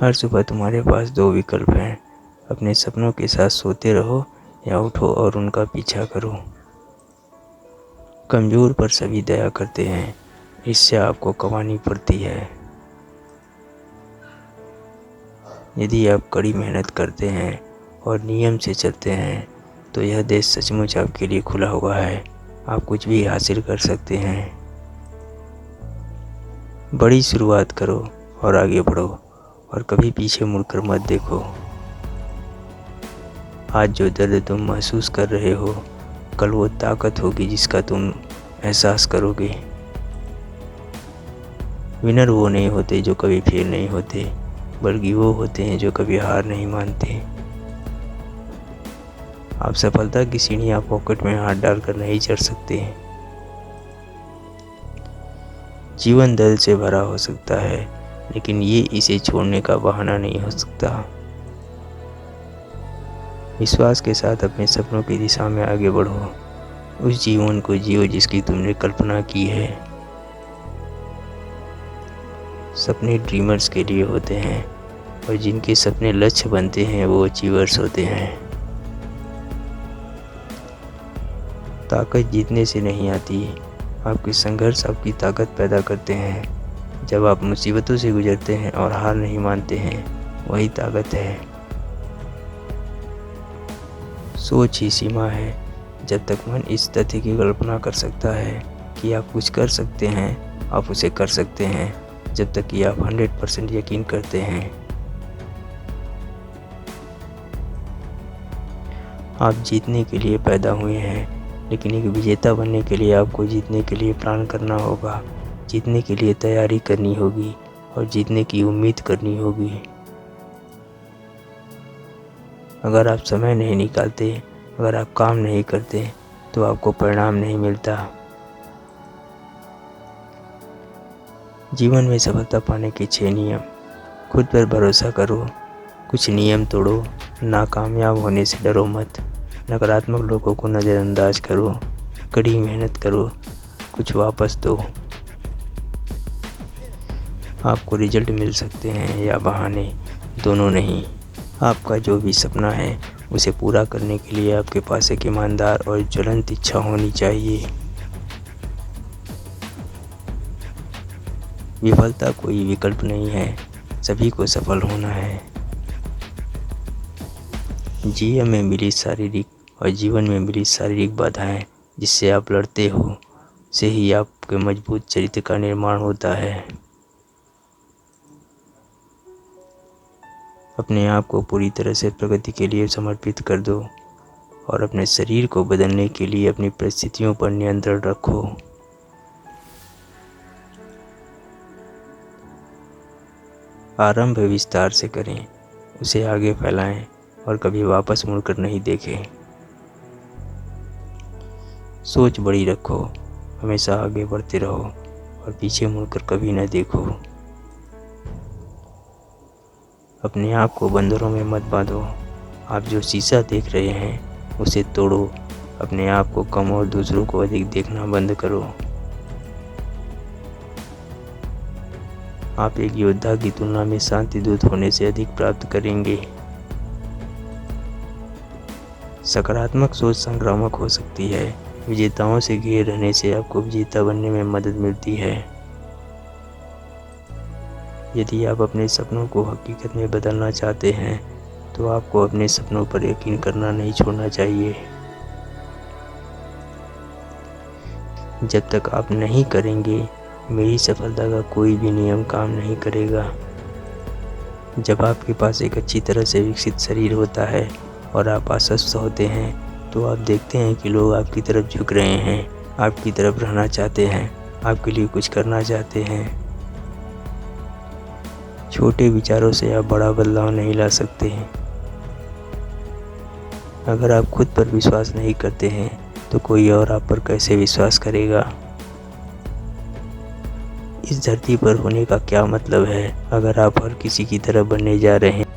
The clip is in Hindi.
हर सुबह तुम्हारे पास दो विकल्प हैं, अपने सपनों के साथ सोते रहो या उठो और उनका पीछा करो। कमज़ोर पर सभी दया करते हैं, इससे आपको कमानी पड़ती है। यदि आप कड़ी मेहनत करते हैं और नियम से चलते हैं तो यह देश सचमुच आपके लिए खुला हुआ है। आप कुछ भी हासिल कर सकते हैं। बड़ी शुरुआत करो और आगे बढ़ो और कभी पीछे मुड़कर मत देखो। आज जो दर्द तुम महसूस कर रहे हो, कल वो ताकत होगी जिसका तुम एहसास करोगे। विनर वो नहीं होते जो कभी फेल नहीं होते, बल्कि वो होते हैं जो कभी हार नहीं मानते। आप सफलता की सीढ़ियाँ पॉकेट में हाथ डालकर नहीं चढ़ सकते। जीवन दर्द से भरा हो सकता है, लेकिन ये इसे छोड़ने का बहाना नहीं हो सकता। विश्वास के साथ अपने सपनों की दिशा में आगे बढ़ो। उस जीवन को जियो जिसकी तुमने कल्पना की है। सपने ड्रीमर्स के लिए होते हैं और जिनके सपने लक्ष्य बनते हैं वो अचीवर्स होते हैं। ताकत जीतने से नहीं आती, आपके संघर्ष आपकी ताकत पैदा करते हैं। जब आप मुसीबतों से गुजरते हैं और हार नहीं मानते हैं, वही ताकत है। सोच ही सीमा है। जब तक मन इस तथ्य की कल्पना कर सकता है कि आप कुछ कर सकते हैं, आप उसे कर सकते हैं। जब तक कि आप 100% यकीन करते हैं। आप जीतने के लिए पैदा हुए हैं, लेकिन एक विजेता बनने के लिए आपको जीतने के लिए प्लान करना होगा। जीतने के लिए तैयारी करनी होगी और जीतने की उम्मीद करनी होगी। अगर आप समय नहीं निकालते, अगर आप काम नहीं करते, तो आपको परिणाम नहीं मिलता। जीवन में सफलता पाने के 6 नियम। खुद पर भरोसा करो, कुछ नियम तोड़ो, नाकामयाब होने से डरो मत, नकारात्मक लोगों को नज़रअंदाज करो, कड़ी मेहनत करो, कुछ वापस दो। आपको रिजल्ट मिल सकते हैं या बहाने, दोनों नहीं। आपका जो भी सपना है उसे पूरा करने के लिए आपके पास एक ईमानदार और ज्वलंत इच्छा होनी चाहिए। विफलता कोई विकल्प नहीं है, सभी को सफल होना है। जीवन में मिली शारीरिक और जीवन में मिली शारीरिक बाधाएं जिससे आप लड़ते हो, से ही आपके मजबूत चरित्र का निर्माण होता है। अपने आप को पूरी तरह से प्रगति के लिए समर्पित कर दो और अपने शरीर को बदलने के लिए अपनी परिस्थितियों पर नियंत्रण रखो। आरंभ विस्तार से करें, उसे आगे फैलाएं और कभी वापस मुड़कर नहीं देखें। सोच बड़ी रखो, हमेशा आगे बढ़ते रहो और पीछे मुड़कर कभी न देखो। अपने आप को बंदरों में मत बांधो। आप जो शीशा देख रहे हैं उसे तोड़ो। अपने आप को कम और दूसरों को अधिक देखना बंद करो। आप एक योद्धा की तुलना में शांति दूत होने से अधिक प्राप्त करेंगे। सकारात्मक सोच संक्रामक हो सकती है। विजेताओं से घिरे रहने से आपको विजेता बनने में मदद मिलती है। यदि आप अपने सपनों को हकीकत में बदलना चाहते हैं तो आपको अपने सपनों पर यकीन करना नहीं छोड़ना चाहिए। जब तक आप नहीं करेंगे, मेरी सफलता का कोई भी नियम काम नहीं करेगा। जब आपके पास एक अच्छी तरह से विकसित शरीर होता है और आप अस्वस्थ होते हैं, तो आप देखते हैं कि लोग आपकी तरफ झुक रहे हैं, आपकी तरफ रहना चाहते हैं, आपके लिए कुछ करना चाहते हैं। छोटे विचारों से आप बड़ा बदलाव नहीं ला सकते हैं। अगर आप खुद पर विश्वास नहीं करते हैं तो कोई और आप पर कैसे विश्वास करेगा। इस धरती पर होने का क्या मतलब है अगर आप हर किसी की तरह बनने जा रहे हैं।